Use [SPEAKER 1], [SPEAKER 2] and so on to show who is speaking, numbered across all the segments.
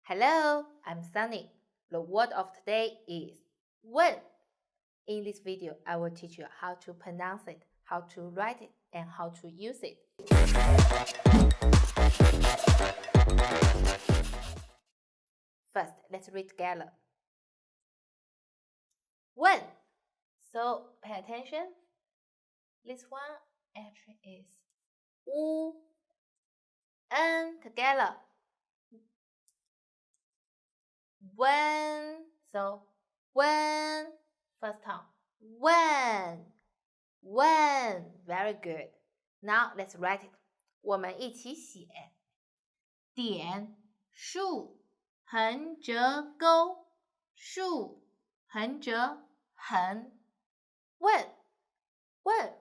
[SPEAKER 1] Hello, I'm Sunny. The word of today is when. In this video, I will teach you how to pronounce it, how to write it, and how to use it. First, let's read together. When. So pay attention. This one actually is U, N together. When. So when. First time. When. Very good. Now let's write it. 我们一起写。点竖横折钩，竖横折横。When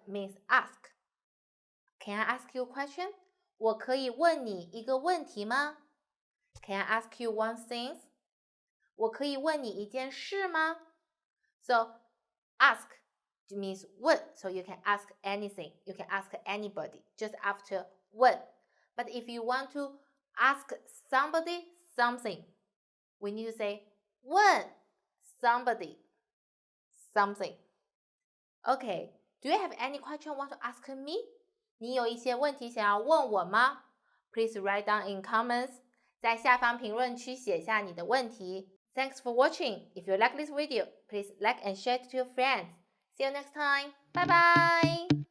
[SPEAKER 1] means ask. Can I ask you a question? 我可以问你一个问题吗？ Can I ask you one thing? 我可以问你一件事吗？ So ask means 问 so you can ask anything. You can ask anybody just after 问 But if you want to ask somebody something, we need to say 问 somebody something. Okay, do you have any question you want to ask me? 你有一些问题想要问我吗？ Please write down in comments. 在下方评论区写下你的问题。Thanks for watching. If you like this video, please like and share it to your friends. See you next time. Bye bye.